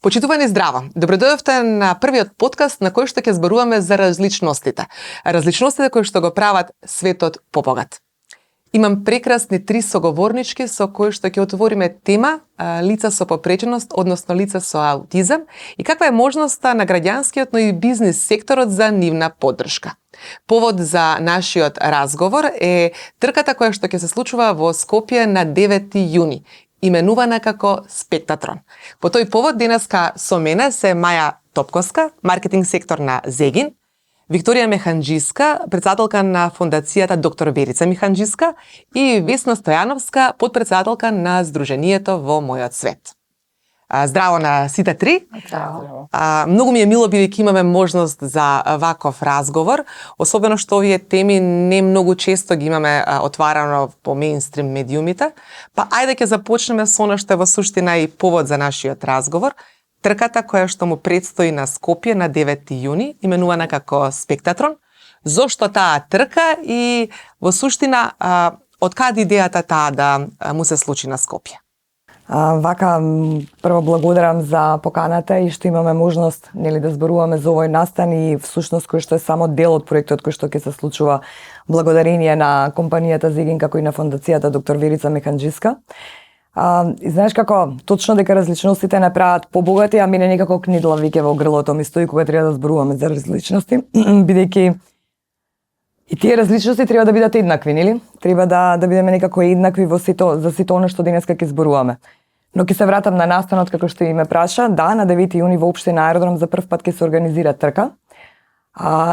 Почитувани здраво! Добредојавте на првиот подкаст на кој што ќе зборуваме за различностите. Различностите кои што го прават светот побогат. Имам прекрасни 3 соговорнички со кои што ќе отвориме тема лица со попреченост, односно лица со аутизам и каква е можноста на граѓанскиот, но и бизнис секторот за нивна поддршка. Повод за нашиот разговор е трката која што ќе се случува во Скопје на 9 јуни. Именувана како Спектатрон. По тој повод денеска со мене се Маја Топковска, маркетинг сектор на Зегин, Викторија Механџиска, председателка на фондацијата Доктор Верица Механџиска и Весна Стојановска, подпредседателка на Сдруженијето Во мојот свет. Здраво на сите три. Здраво. Многу ми е мило бидејќи имаме можност за ваков разговор, особено што овие теми не многу често ги имаме отварано по мејнстрим медиумите. Па ајде ќе започнеме со она што е во суштина и повод за нашиот разговор. Трката која што му предстои на Скопје на 9 јуни, именувана како Спектатрон. Зошто таа трка и во суштина од каде идејата таа да му се случи на Скопје? Прво благодарам за поканата и што имаме можност да зборуваме за овој настан и всушност кој што е само дел од проектот кој што ќе се случува благодарение на компанијата Зегин како и на фондацијата Доктор Верица Механџиска. И знаеш како точно дека различностите не прават побогати, а мене некако книдла веќе во грлото ми стои кога треба да зборуваме за различности, бидејќи и тие различности треба да бидат еднакви, нели? Треба да бидеме некако еднакви во за сето она што денеска ќе зборуваме. Но ќе се вратам на настанот како што и ме праша. Да, на 9 јуни во општина Аеродром за прв пат ќе се организира трка.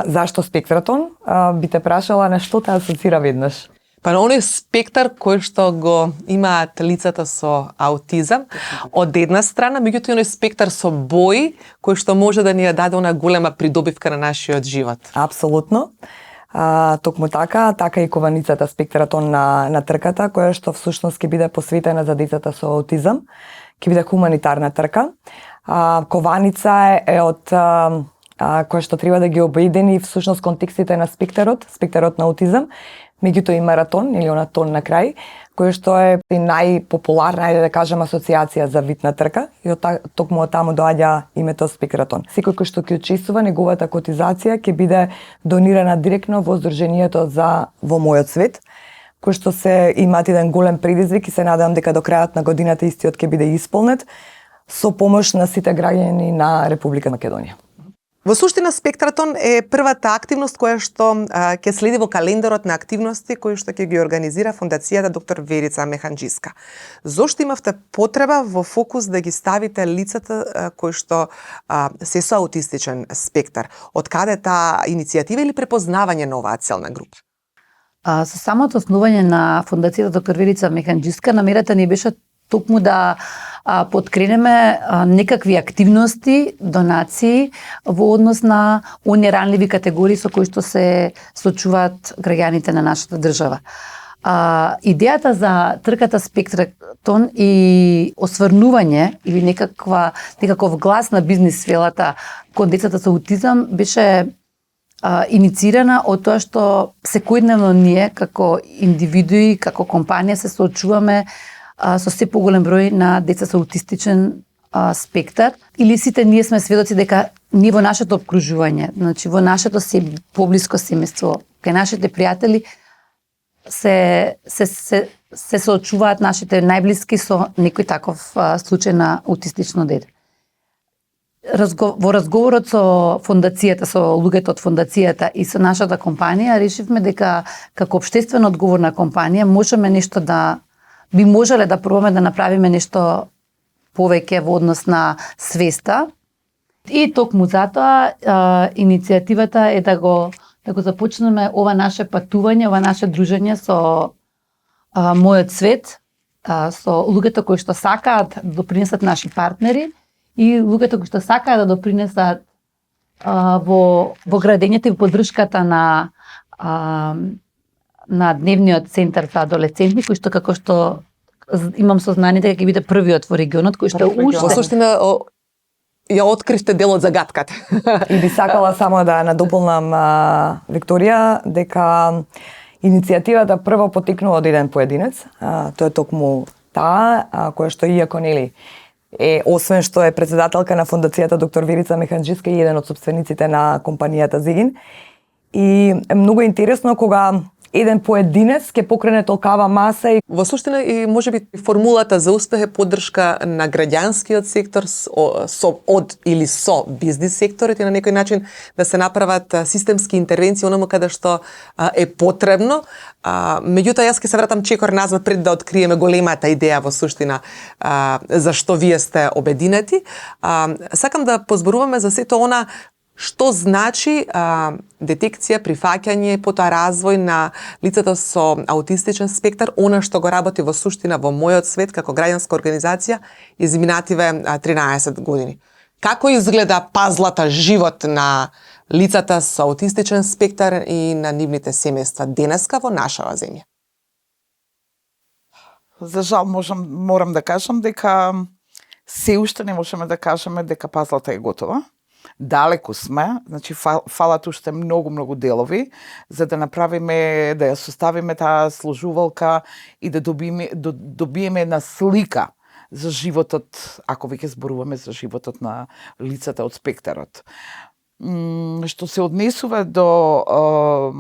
Зашто Спектратон? Би те прашала на што те асоцира веднаш? Па на оној спектар кој што го имаат лицата со аутизам, од една страна, меѓутоа оној спектар со бои кој што може да ни ја даде она голема придобивка на нашиот живот. Апсолутно. Токму така и кованицата Спектратон на трката, која што всушност ќе биде посветена за децата со аутизам, ќе биде хуманитарна трка. Кованица е од која што треба да ги обедини всушност контекстите на спектарот на аутизам, меѓутоа и маратон или она тон на крај, кој што е најпопуларна, да кажем, асоциација за вид на трка и токму од таму доаѓа името Спектратон. Секој кој што ќе учествува, неговата котизација ќе биде донирана директно во Сдруженијето Во мојот свет, кој што се имаат еден голем предизвик и се надевам дека до крајот на годината истиот ќе биде исполнет со помош на сите граѓани на Република Македонија. Во суштина Спектратон е првата активност која што ќе следи во календарот на активности кои што ќе ги организира фондацијата Доктор Верица Механџиска. Зошто имавте потреба во фокус да ги ставите лицата кои што се со аутистичен спектар? Од каде таа иницијатива или препознавање на оваа целна група? Со самото основање на фондацијата Доктор Верица Механџиска намерата ни беше токму да подкренеме некакви активности, донации во однос на оние ранливи категории со кои што се соочуваат граѓаните на нашата држава. Идејата за трката Спектратон и осврнување или некаков глас на бизнис сферата кон децата со аутизам беше инициирана од тоа што секојдневно ние како индивидуи, како компанија се соочуваме со се поголем број на деца со аутистичен спектар, или сите ние сме сведоци дека ние во нашето обкружување, значи во нашето поблиско семејство, кај нашите пријатели се соочуваат нашите најблиски со некој таков случај на аутистично дете. Во разговорот со фондацијата, со луѓето од фондацијата и со нашата компанија, решивме дека како општествено одговорна компанија би можеле да пробаме да направиме нешто повеќе во однос на свеста. И токму затоа иницијативата е да го започнеме ова наше патување, ова наше дружење со мојот свет, со луѓето кои што сакаат да допринесат наши партнери и луѓето кои што сакаат да допринесат во градењето и поддршката на дневниот центар за адолесценти, кој што како што имам сознание дека ќе биде првиот во регионот кој што уште во суштина ја откривте дел од загадката. И би сакала само да надополнам Викторија дека иницијативата прво потекнува од еден поединец. Тоа е токму таа која што иако нели освен што е председателка на фондацијата доктор Верица Механџиска и еден од собствениците на компанијата Зегин. И е многу интересно кога еден поединец ќе покрене толкава маса и Во суштина и можеби формулата за успех е поддршка на граѓанскиот сектор од или со бизнис секторот и на некој начин да се направат системски интервенции онаму каде што е потребно. Меѓутоа јас ќе се вратам чекор назад пред да откриеме големата идеја во суштина за што вие сте обединети. Сакам да позборуваме за сето она што значи детекција, прифаќање, потоа развој на лицата со аутистичен спектар, она што го работи во суштина во мојот свет како граѓанска организација изминативе 13 години. Како изгледа пазлата живот на лицата со аутистичен спектар и на нивните семејства денеска во нашава земја? За жал морам да кажам дека се уште не можеме да кажеме дека пазлата е готова. Далеку сме, значи фалат уште многу делови за да направиме, да ја составиме таа сложувалка и да добиеме една слика за животот, ако веќе зборуваме за животот на лицата од спектарот. Што се однесува до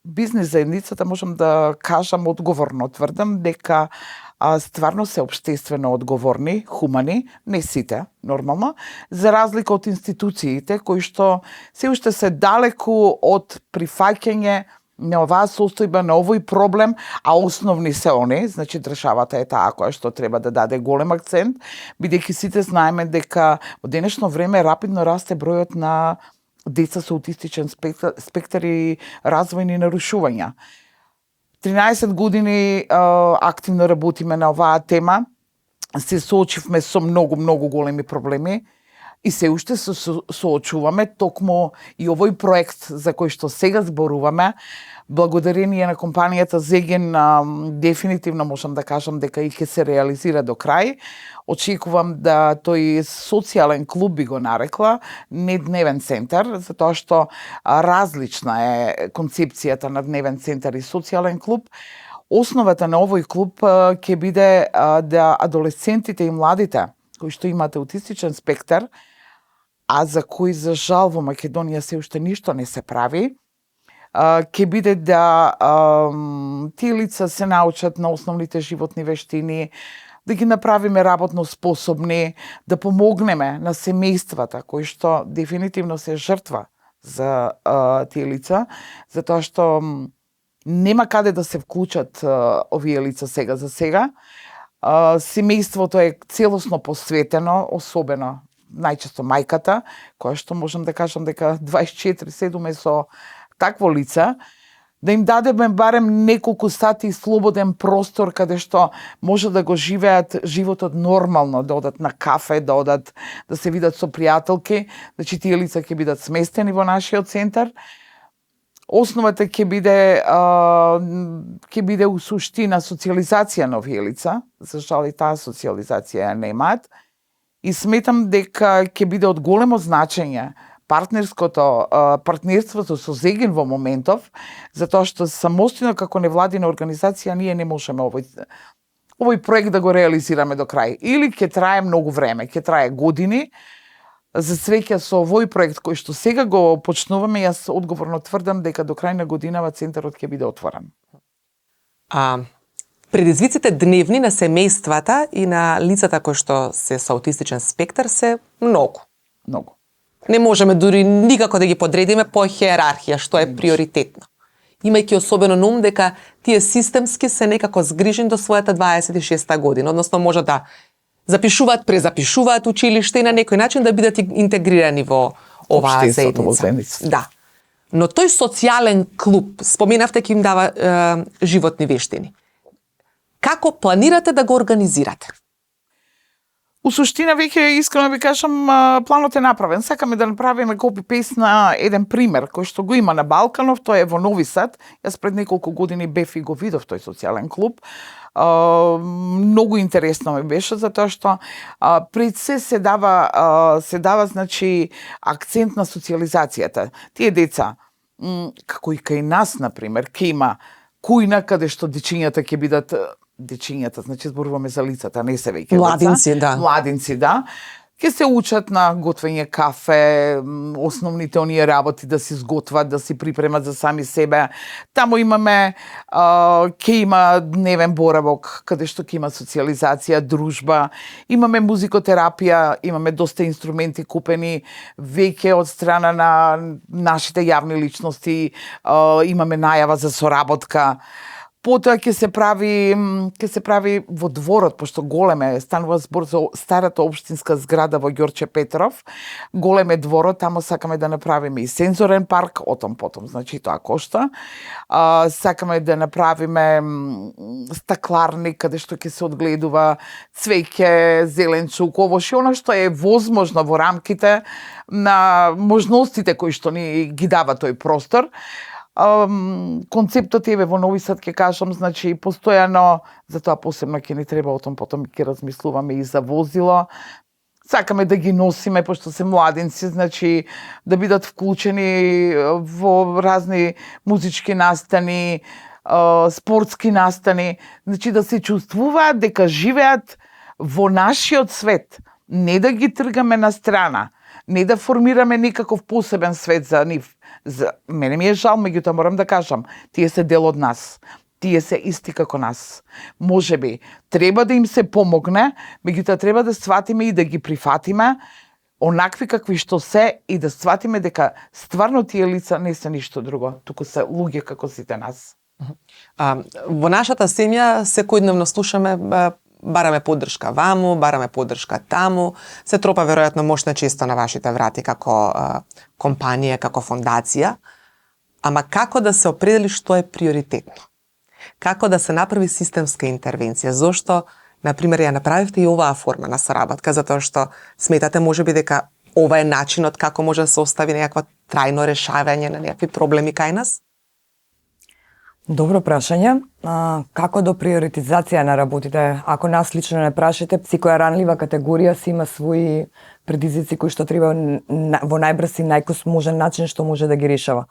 бизнес заедницата, можам да кажам одговорно, тврдам дека стварно се општествено одговорни, хумани, не сите, нормално, за разлика од институциите кои што се уште се далеку од прифаќање на оваа состојба, на овој проблем, а основни се они, значи државата е таа која што треба да даде голем акцент, бидејќи сите знаеме дека во денешно време рапидно расте бројот на деца со аутистичен спектар и развојни нарушувања. 13 години активно работиме на оваа тема, се соочивме со многу големи проблеми и се уште се соочуваме, токму и овој проект за кој што сега зборуваме, благодарение на компанијата Зеген, дефинитивно можам да кажам дека и ќе се реализира до крај. Очекувам да тој социјален клуб би го нарекла, не дневен центар, затоа што различна е концепцијата на дневен центар и социјален клуб. Основата на овој клуб ќе биде да адолесцентите и младите кои што имаат аутистичен спектар, а за кои за жал во Македонија се уште ништо не се прави, ќе биде да тие лица се научат на основните животни вештини, да ги направиме работно способни, да помогнеме на семејствата кои што дефинитивно се жртва за тие лица, затоа што нема каде да се вклучат овие лица сега за сега. Семејството е целосно посветено, особено најчесто мајката, која што можам да кажам дека 24/7 е со такво лица, да им дадеме барем неколку сати слободен простор каде што може да го живеат животот нормално, да одат на кафе, да одат да се видат со пријателки, значи тие лица ќе бидат сместени во нашиот центар. Основата ќе биде у суштина социјализација на овие лица, за жал и таа социјализација ја немаат, и сметам дека ќе биде од големо значење партнерството со Зеген во моментов, затоа што самостојно како невладина организација ние не можеме овој проект да го реализираме до крај. Или ќе трае многу време, ќе трае години. За среќа со овој проект кој што сега го почнуваме, јас одговорно тврдам дека до крај на годинава центарот ќе биде отворен. Предизвиците дневни на семејствата и на лицата кои што се со аутистичен спектар се многу. Многу. Не можеме дури никако да ги подредиме по хиерархија, што е приоритетно. Имајќи особено на ум дека тие системски се некако згрижени до својата 26-та година, односно може да запишуваат, презапишуваат училиште и на некој начин да бидат интегрирани во оваа заедница. Да. Но тој социјален клуб, споменавте ќе им дава животни вештини. Како планирате да го организирате? У суштина, веќе искрено ви кажам, планот е направен. Сакаме да направиме копи-пейст на еден пример кој што го има на Балканов, тој е во Нови Сад. Јас пред неколку години бев и го видов тој социјален клуб. Многу интересно ми беше, затоа што пред се дава значи акцент на социјализацијата. Тие деца, како и кај нас, например, ќе има кујна каде што дечињата ќе бидат дечињата, значи зборуваме за лицата, не се веќе Младинци, деца. да. Младинци, да. Ке се учат на готвење кафе, основните оние работи да си сготват, да си припремат за сами себе. Таму имаме, ке има дневен боравок, каде што ке има социализација, дружба, имаме музикотерапија, имаме доста инструменти купени веќе од страна на нашите јавни личности, имаме најава за соработка. Потоа ќе се прави во дворот, пошто големе, станува збор за старата општинска зграда во Ѓорче Петров. Големе дворот, тамо сакаме да направиме и сензорен парк, отом потом, значи тоа кошта. Сакаме да направиме стакларник каде што ќе се одгледува цвеќе, зеленчук, овош и она што е возможно во рамките на можностите кои што ни ги дава тој простор. Концептот е во Нови Сад, ќе кажам, значи постојано, затоа посебно ќе ни треба отом потом ќе размислуваме и за возило. Сакаме да ги носиме, пошто се младенци, значи да бидат вклучени во разни музички настани, спортски настани, значи да се чувствуваат дека живеат во нашиот свет, не да ги тргаме на страна, не да формираме никаков посебен свет за нив. За мене ми е жал, меѓутоа морам да кажам, тие се дел од нас. Тие се исти како нас. Можеби треба да им се помогне, меѓутоа треба да сватиме и да ги прифатиме онакви какви што се и да сватиме дека стварно тие лица не се ништо друго, туку се луѓе како сите нас. Во нашата семја секојдневно слушаме бараме поддршка ваму, бараме поддршка таму, се тропа веројатно мошна често на вашите врати како компанија, како фондација, ама како да се определи што е приоритетно? Како да се направи системска интервенција? Зошто, например, ја направивте и оваа форма на соработка, затоа што сметате можеби дека ова е начинот како може да се остави некаква трајно решавање на некакви проблеми кај нас? Добро прашање. Како до приоритизација на работите? Ако нас лично не прашате, секоја ранлива категорија си има своји предизвици кои што треба во најбрз и најкосможен начин што може да ги решава.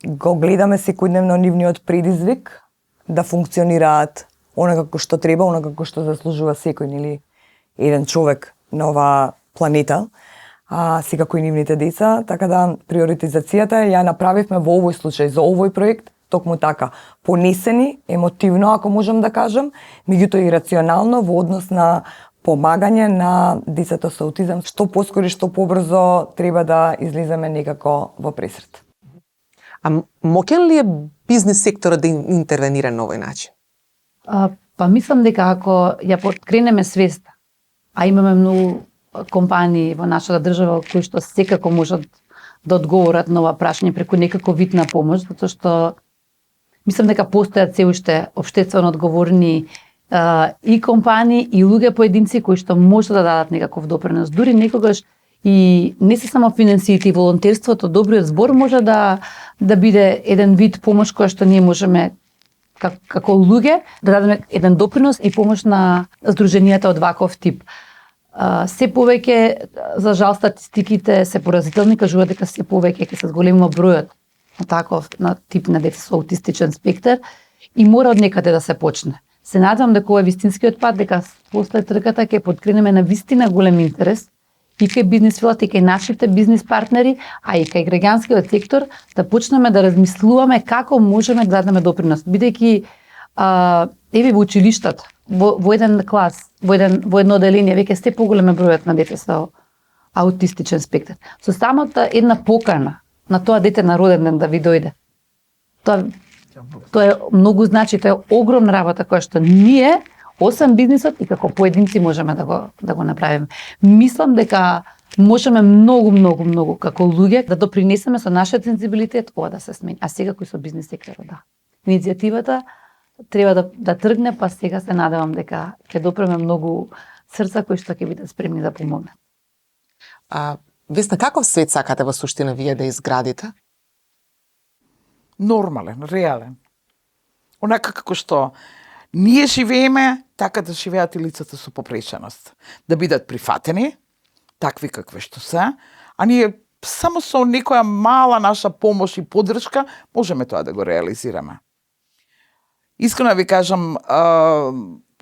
Го гледаме секојдневно нивниот предизвик да функционираат онака што треба, онака што заслужува секој или еден човек на оваа планета, секако и нивните деца, така да приоритизацијата ја направивме во овој случај за овој проект токму така, понесени, емотивно, ако можам да кажам, меѓутоа и рационално во однос на помагање на децата со аутизам, што поскоро и што побрзо треба да излеземе некако во пресрет. А моќен ли е бизнис секторот да интервенира на овој начин? Па мислам дека ако ја подкренеме свеста, а имаме многу компании во нашата држава кои што секако можат да одговорат на ова прашање преку некако вид на помош, затоа што мислам дека постојат се уште општествено одговорни и компании и луѓе поединци кои што може да дадат некаков допринос. Дури некогаш и не се само финансиите и волонтерството, добриот збор може да биде еден вид помош која што ние можеме како луѓе да дадеме еден допринос и помош на здруженијата од ваков тип. Се повеќе, за жал, статистиките се поразителни, кажуваат дека се повеќе ќе се зголемува бројот на таков на тип на деца со аутистичен спектар и мора од некаде да се почне. Се надевам дека ова е вистинскиот пат, дека после трката ќе подкренеме на вистина голем интерес и кај бизнис филот и кај нашите бизнис партнери, а и кај граѓанскиот сектор, да почнеме да размислуваме како можеме да дадеме допринос. Бидејќи еве во училиштата, во еден клас, во едно оделение, веќе сте поголеме бројот на дете со аутистичен спектар. Со самата една покана на тоа дете на роден ден да ви дојде. Тоа е многу значи, тоа е огромна работа која што ние, освен бизнисот и како поединци можеме да го направиме. Мислам дека можеме многу како луѓе да допринесеме со нашиот сензибилитет ова да се смени. А сега кои со бизнис секторот, да. Иницијативата треба да тргне, па сега се надевам дека ќе допреме многу срца кои што ќе бидат спремни да помогнат. Весна, каков свет сакате во суштина вие да изградите? Нормален, реален. Онака како што ние живееме, така да живеат и лицата со попреченост. Да бидат прифатени, такви какви што се, а ние само со некоја мала наша помош и поддршка можеме тоа да го реализираме. Искрено ви кажам,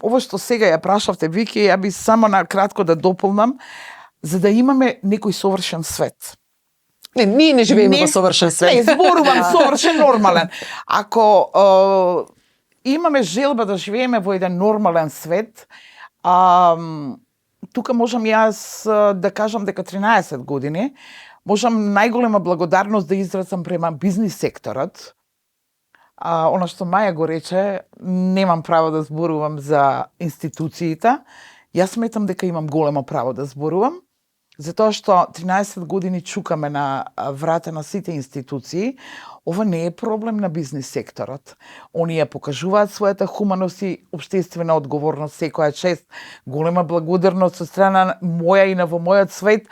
ова што сега ја прашавте, Вики, ја би само на кратко да дополнам, за да имаме некој совршен свет. Не, ние не живееме во совршен свет. Не, зборувам совршен нормален. Ако имаме желба да живееме во еден нормален свет, тука можам јас да кажам дека 13 години можам најголема благодарност да изразам према бизнис секторот. Она што Маја го рече, немам право да зборувам за институциите. Јас сметам дека имам големо право да зборувам, затоа што 13 години чукаме на врата на сите институции. Ова не е проблем на бизнис секторот. Оние покажуваат својата хуманост и општествена одговорност секоја чест. Голема благодарност со страна моја и на во мојот свет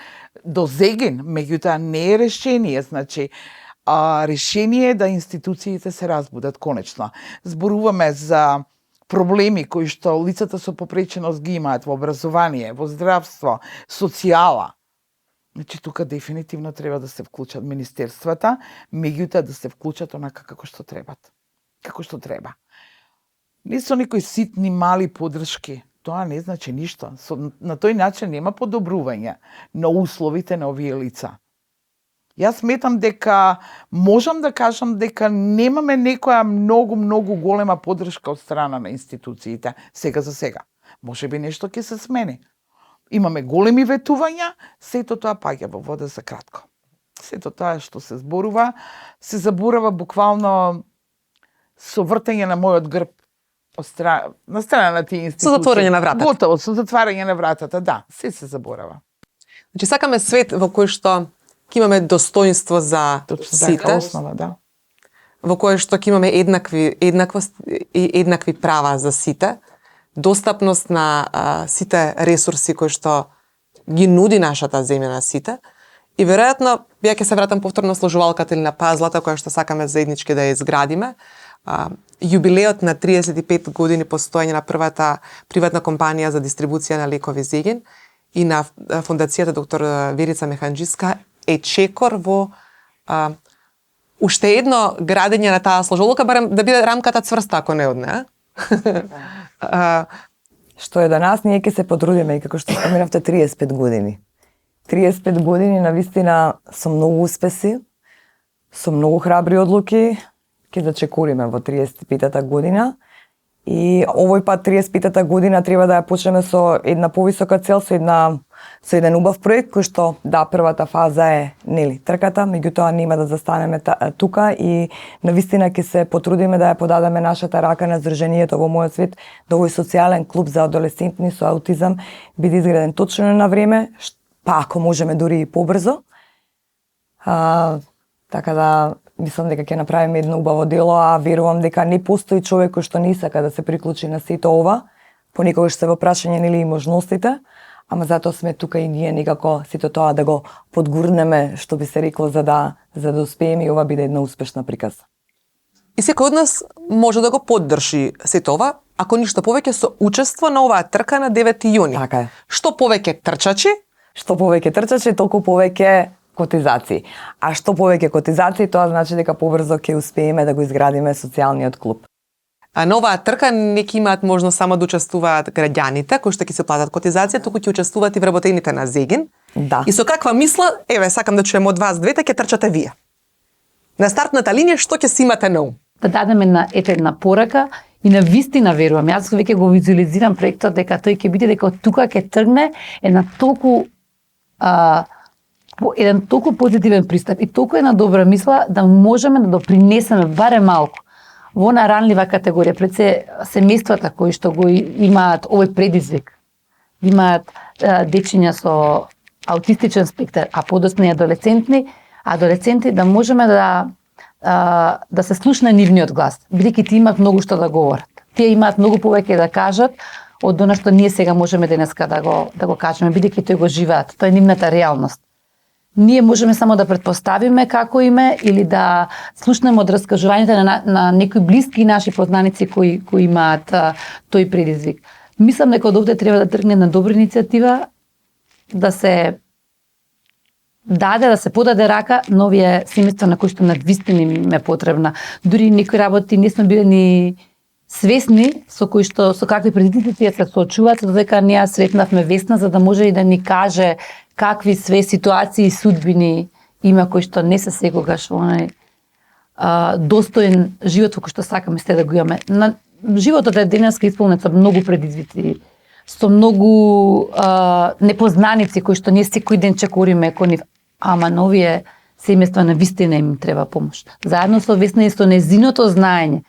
до зеген, меѓутоа не е решение, значи решение е да институциите се разбудат конечно. Зборуваме за проблеми кои што лицата со попреченост ги имаат во образование, во здравство, социјала. Значи, тука дефинитивно треба да се вклучат министерствата, меѓутоа да се вклучат онака како што требат. Како што треба. Не со некои ситни, мали подршки. Тоа не значи ништо. На тој начин нема подобрување на условите на овие лица. Јас сметам дека можам да кажам дека немаме некоја многу голема поддршка од страна на институциите сега за сега. Можеби нешто ќе се смени. Имаме големи ветувања, сето тоа паѓа во вода за кратко. Сето тоа што се зборува, се заборава буквално со вртење на мојот грб на страна на тие институции. Со затворање на вратата. Готово, со затварање на вратата, да, се заборава. Значи, сакаме свет во кој што ќе имаме достоинство за сите, основа, да. во кој што ќе имаме еднакви права за сите, достапност на сите ресурси кои што ги нуди нашата земја на сите, и веројатно, ја ќе се вратам повторно на сложувалката или на пазлата која што сакаме заеднички да ја изградиме. Јубилеот на 35 години постоење на првата приватна компанија за дистрибуција на лекови Зегин и на фондацијата доктор Верица Механџиска е чекор во уште едно градење на таа сложолка, барем да биде рамката цврста, ако не од неа. Што е до нас, ние ќе се потрудиме и како што споменавте 35 години. 35 години навистина со многу успеси, со многу храбри одлуки, ќе зачекориме во 35-та година. И овој пат 35-та година треба да ја почнеме со една повисока цел, со еден убав проект кој што да, првата фаза е трката, меѓутоа нема да застанеме тука и навистина ќе се потрудиме да ја подадеме нашата рака на Здруженијето во мојот свет, да овој социјален клуб за адолесцентни со аутизам биде изграден точно на време, па ако можеме дури и побрзо. Така да мислам дека ќе направиме едно убаво дело, а верувам дека не постои човек кој што не сака да се приклучи на сето ова. Понекогаш се во прашање нели и можностите, ама затоа сме тука и ние некако сето тоа да го подгурнеме, што би се рекло, за да успееме и ова биде една успешна приказа. И секој од нас може да го поддржи сето ова, ако ништо повеќе со учество на оваа трка на 9 јуни. Така е. Што повеќе трчачи, толку повеќе котизации. А што повеќе котизации, тоа значи дека побрзо ќе успееме да го изградиме социјалниот клуб. А на оваа трка не ќе имаат можност само да учествуваат граѓаните кои што ќе се платат котизација, туку ќе учествуваат и вработените на Зегин. Да. И со каква мисла, еве, сакам да чуем од вас двете, ќе трчате вие. На стартната линија што ќе си имате на ум? Да дадеме една порака и на вистина верувам. Јас веќе го визуализирам проектот дека тој ќе биде дека од тука ќе тргне еден толку позитивен пристап и толку една добра мисла да можеме да допринесеме барем малку во наранлива категорија, пред се семејствата кои што го имаат овој предизвик, имаат дечиња со аутистичен спектар, а подоцна и адолесценти да можеме да се слушне нивниот глас, бидејќи тие имаат многу што да говорат. Тие имаат многу повеќе да кажат од она што ние сега можеме денеска да го кажеме, бидејќи тој го живеат, тоа е нивната реалност. Ние можеме само да претпоставиме како име или да слушнеме од раскажувањата на некои блиски наши познаници кои имаат тој предизвик. Мислам дека од овде треба да тргне на добра иницијатива, да се подаде рака на овие семејства на кои што надвистина им е потребна. Дури некои работи не сме биле свесни со какви предизвици се соочуваат, додека ние сретнавме Весна за да може и да ни каже какви све ситуации и судбини има кои што не се секогаш онај достоен живот кој што сакаме сте да го имаме. Животот е денеска исполнет со многу предизвици, со многу непознаници кои што ние секој ден чекориме кон нив, ама новие семејства на вистина им треба помош. Заедно со Весна и со незиното знаење,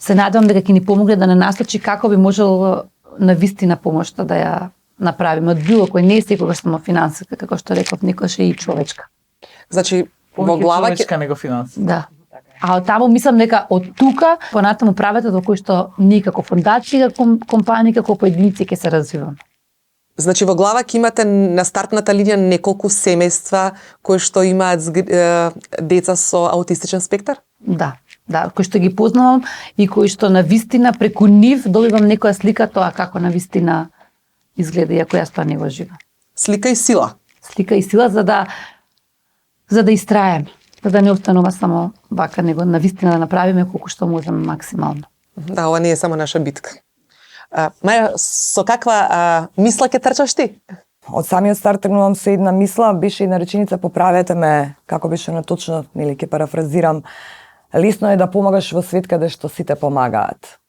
се надевам дека ќе ни помогне да не насочи како би можело на вистина помошта да ја направиме од било кој не е секогаш само финансиска, како што реков, некогаш е и човечка. Значи, во глава човечка него финанси. Да. А од таму мислам дека од тука понатаму правете во кој што ние како фондација, како компанија, како поединци ќе се развиваме. Значи во глава ќе имате на стартната линија неколку семејства кои што имаат деца со аутистичен спектар? Да, кои што ги познавам и кои што на вистина преку нив добивам некоја слика тоа како на вистина изгледа, иако јас тоа не го живеам. Слика и сила. Слика и сила за да истраеме, за да не останува само вака, него на вистина да направиме колку што можеме максимално. Да, ова не е само наша битка. Маја, со каква мисла ќе трчаш ти? Од самиот старт тргнувам со една мисла, беше една реченица, поправете ме, како беше наточно, или ќе парафразирам, лесно е да помагаш во свет каде што сите помагаат.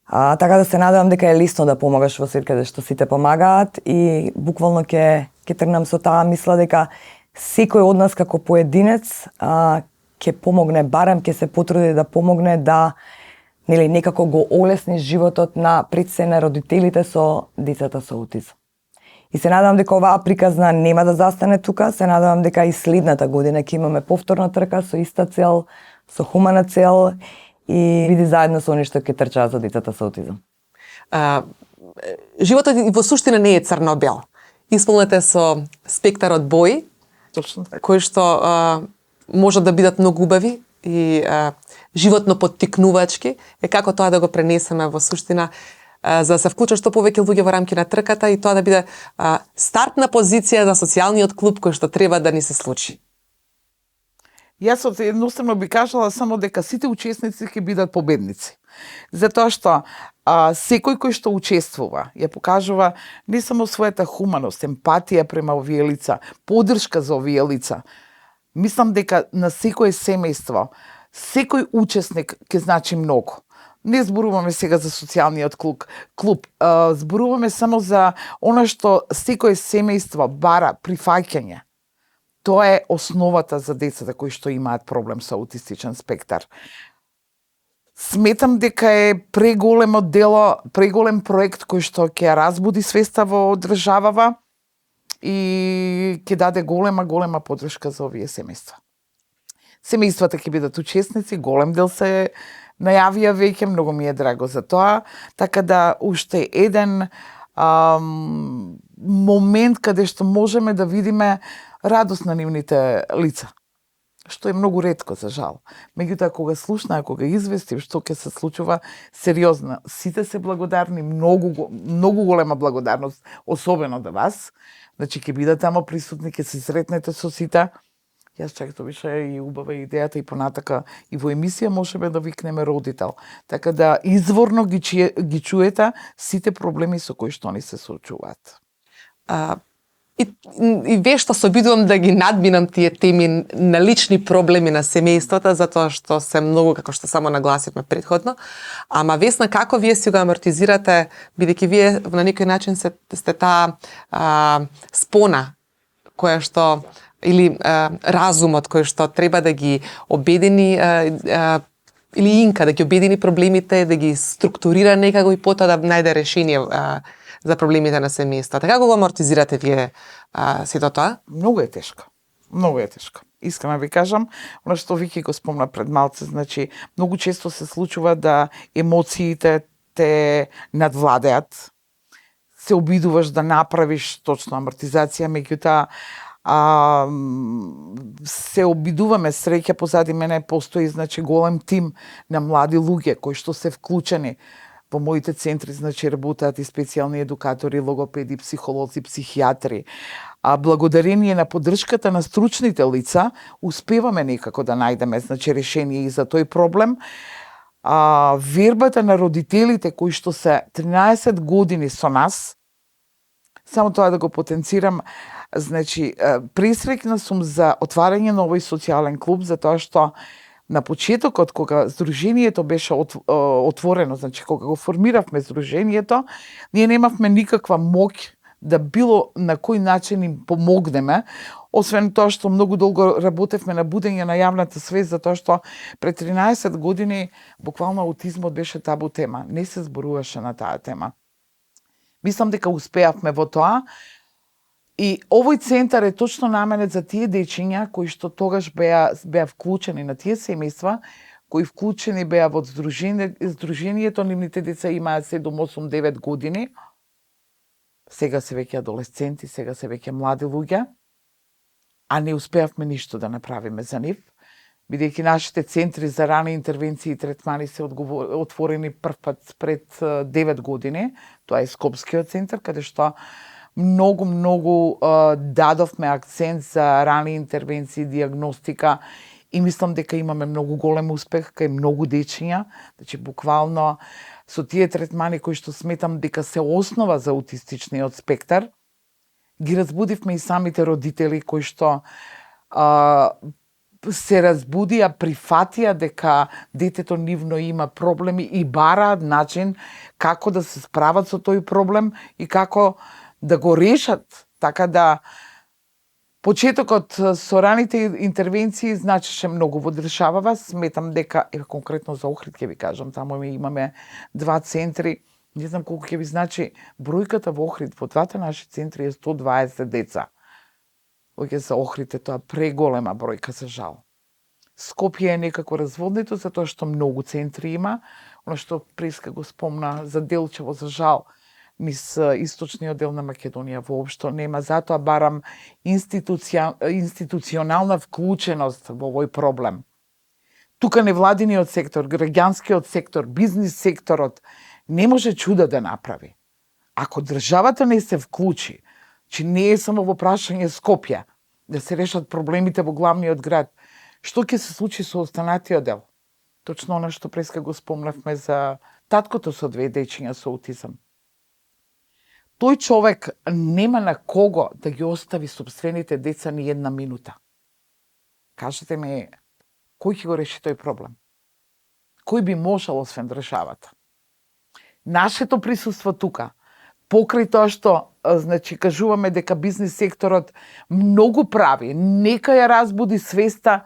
Така да се надевам дека е лесно да помагаш во свет каде што сите помагаат и буквално ќе тргнам со таа мисла дека секој од нас како поединец ќе помогне, барем ќе се потруди да помогне да некако го олесни животот на пред се на родителите со децата со аутизам. И се надевам дека оваа приказна нема да застане тука, се надевам дека и следната година ќе имаме повторна трка со иста цел, со хумана цел и биде заедно со оние што ќе трчаат за децата со аутизам. Животот во суштина не е црно-бел. Исполнете со спектар од бои, Точно. кои што можат да бидат многу убави и животно поттикнувачки, е како тоа да го пренесеме во суштина за да се вклучат што повеќе луѓе во рамки на трката и тоа да биде стартна позиција за социјалниот клуб кој што треба да ни се случи. Јас едноставно би кажала само дека сите учесници ќе бидат победници. Затоа што секој кој што учествува ја покажува не само својата хуманост, емпатија према овие лица, поддршка за овие лица. Мислам дека на секое семејство, секој учесник ќе значи многу. Не зборуваме сега за социјалниот клуб, зборуваме само за она што секое семејство бара прифаќање. Тоа е основата за децата кои што имаат проблем со аутистичен спектар. Сметам дека е преголемо дело, преголем проект кој што ќе разбуди свеста во државава и ќе даде голема поддршка за овие семејства. Семејствата ќе бидат учесници, голем дел се најавија веќе, многу ми е драго за тоа, така да уште еден момент каде што можеме да видиме радост на нивните лица, што е многу ретко за жал. Меѓутоа кога слушна, кога известим што ќе се случува, сериозно, сите се благодарни, многу голема благодарност, особено до вас. Значи ќе бидат тамо присутни, ќе се сретнете со сите. Јас чак тоа беше и убава идејата и понатака и во емисија можеме да викнеме родител. Така да изворно ги чуете сите проблеми со кои што они се соочуваат. И вешто се обидувам да ги надминам тие теми на лични проблеми на семејствата, затоа што се многу, како што само нагласивме предходно. Ама Весна, како вие си го амортизирате, бидејќи вие на некој начин сте таа спона која што или разумот кој што треба да ги обедини или инка да ги обедини проблемите, да ги структурира некако и потоа да најде решение за проблемите на семејствата. Како го амортизирате вие сето тоа? Многу е тешко. Многу е тешко. Искрено ви кажам, она што Вики го спомна пред малце, значи многу често се случува да емоциите те надвладеат. Се обидуваш да направиш точно амортизација, меѓутоа се обидуваме, среќа позади мене постои значи голем тим на млади луѓе кои што се вклучени во моите центри, значи работат и специјални едукатори, логопеди, психолози, психијатри. Благодарение на поддршката на стручните лица, успеваме некако да најдеме значи решение и за тој проблем. вербата на родителите кои што се 13 години со нас, само тоа да го потенцирам, значи, пресреќна сум за отварање на овој социјален клуб, затоа што на почетокот, кога Сдруженијето беше отворено, значи, кога го формиравме Сдруженијето, ние немавме никаква моќ да било на кој начин им помогнеме, освен тоа што многу долго работевме на будење на јавната свест, затоа што пред 13 години буквално аутизмот беше табу тема. Не се зборуваше на таа тема. Мислам дека успеавме во тоа. И овој центар е точно наменет за тие дечиња кои што тогаш беа вклучени, на тие семејства кои вклучени беа во Сдруженијето, нивните деца имаат 7, 8, 9 години. Сега се веќе адолесценти, сега се веќе млади луѓе, а не успеавме ништо да направиме за нив, бидејќи нашите центри за рани интервенции и третмани се отворени прв пат пред 9 години. Тоа е Скопскиот центар, каде што многу дадовме акцент за рани интервенции, диагностика и мислам дека имаме многу голем успех кај многу дечиња. Значи, буквално со тие третмани кои што сметам дека се основа за аутистичниот спектар, ги разбудивме и самите родители кои што се разбудија, прифатија дека детето нивно има проблеми и бараат начин како да се справат со тој проблем и како да го решат, така да почетокот со раните интервенции значеше многу во државава. Сметам дека, конкретно за Охрид ќе ви кажам, таму имаме 2 центри, не знам колку ќе ви значи, бројката во Охрид, во двата наши центри е 120 деца. Оѓе за Охрид е тоа преголема бројка, за жал. Скопје е некако разводнето, затоа што многу центри има, оно што Преска го спомна за Делчево, за жал, низ источниот дел на Македонија воопшто нема, затоа барам институционална вклученост во овој проблем. Тука невладиниот сектор, граѓанскиот сектор, бизнис секторот не може чуда да направи. Ако државата не се вклучи, че не е само во прашање Скопје, да се решат проблемите во главниот град, што ќе се случи со останатиот дел? Точно она што Преска го спомнавме за таткото со 2 дечиња со аутизам. Тој човек нема на кого да ги остави собствените деца ни една минута. Кажете ми, кој ќе го реши тој проблем? Кој би можел освен државата? Нашето присуство тука, покрај тоа што, значи, кажуваме дека бизнис секторот многу прави, нека ја разбуди свеста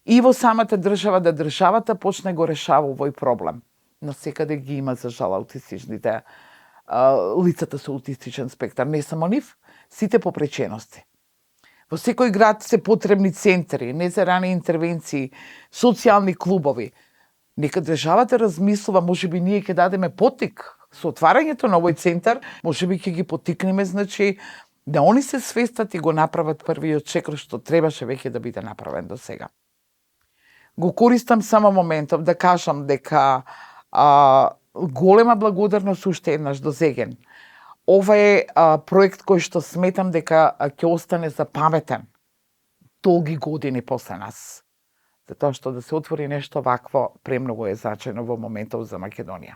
и во самата држава, да државата почне го решава овој проблем. Но секаде ги има, за жал, аутистичните лицата со аутистичен спектар. Не само нив, сите попречености. Во секој град се потребни центри, не за рани интервенции, социјални клубови. Нека државата размислува, можеби ние ќе дадеме поттик со отварањето на овој центар, можеби ќе ги поттикнеме, значи, да они се свестат и го направат првиот чекор што требаше веќе да биде направен до сега. Го користам само моментов да кажам дека голема благодарност уште еднаш до Зеген. Ова е проект кој што сметам дека ќе остане запаметен долги години после нас. Затоа што да се отвори нешто вакво премногу е значајно во моментов за Македонија.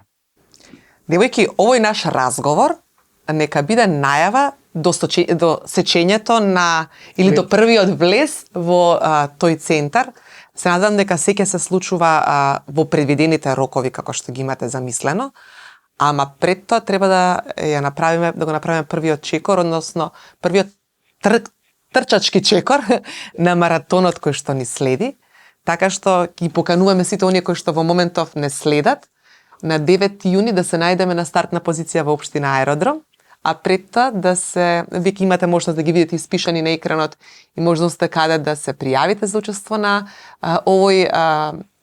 Девојки, овој наш разговор нека биде најава до сечењето на или до првиот влез во тој центар. Се надам дека се ќе се случува во предвидените рокови како што ги имате замислено, ама пред тоа треба да го направиме првиот чекор, односно првиот трчачки чекор на маратонот кој што ни следи, така што ги покануваме сите оние кои што во моментов не следат на 9 јуни да се најдеме на стартна позиција во општина Аеродром, а пред тоа да се веќе имате можност да ги видите испишани на екранот и можноста каде да се пријавите за учество на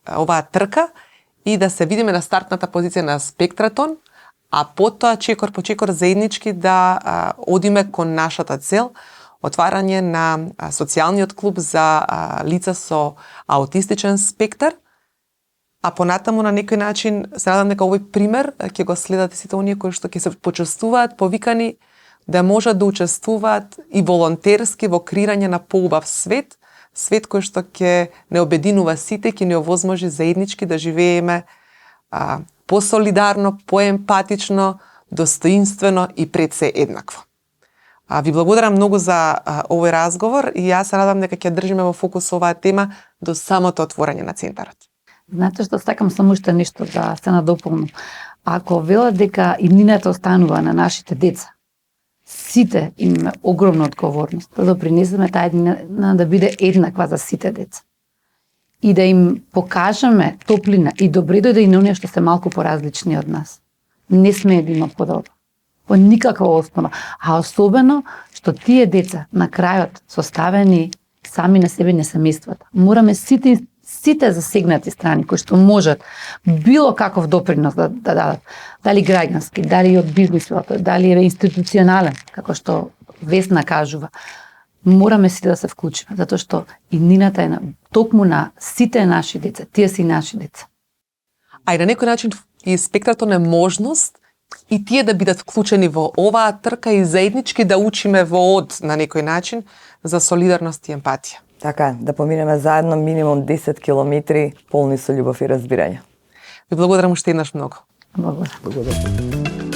оваа трка и да се видиме на стартната позиција на Спектратон, а потоа чекор по чекор заеднички да одиме кон нашата цел, отварање на социјалниот клуб за лица со аутистичен спектар. А понатаму на некој начин се надам дека овој пример ќе го следат сите оние кои што ќе се почувствуваат повикани да можат да учествуваат и волонтерски во креирање на поубав свет, свет кој што ќе не обединува сите, ќе ни овозможи заеднички да живееме посолидарно, поемпатично, достоинствено и пред се еднакво. Ви благодарам многу за овој разговор и јас се надам дека ќе држиме во фокус оваа тема до самото отворање на центарот. Знаете што, сакам само уште нешто да се надополнам. Ако велат дека иднината останува на нашите деца, сите имаме огромна одговорност да допринесеме таа иднина да биде еднаква за сите деца. И да им покажеме топлина и добре дојде и на оние што се малку поразлични од нас. Не сме едино подобро. По никаква основа. А особено што тие деца на крајот се оставени сами на себе, не семејствата. Мораме сите засегнати страни кои што можат било каков допринос да дадат, дали граѓански, дали од бизнисот, дали е институционален, како што Весна кажува, мораме сите да се вклучиме, затоа што иднината е токму на сите наши деца, тие си наши деца. А и на некој начин и спектрато на можност и тие да бидат вклучени во оваа трка и заеднички да учиме во од на некој начин за солидарност и емпатија. Така е, да поминеме заедно минимум 10 километри полни со љубов и разбирање. Ви благодарам уште еднаш многу. Благодарам. Благодарам.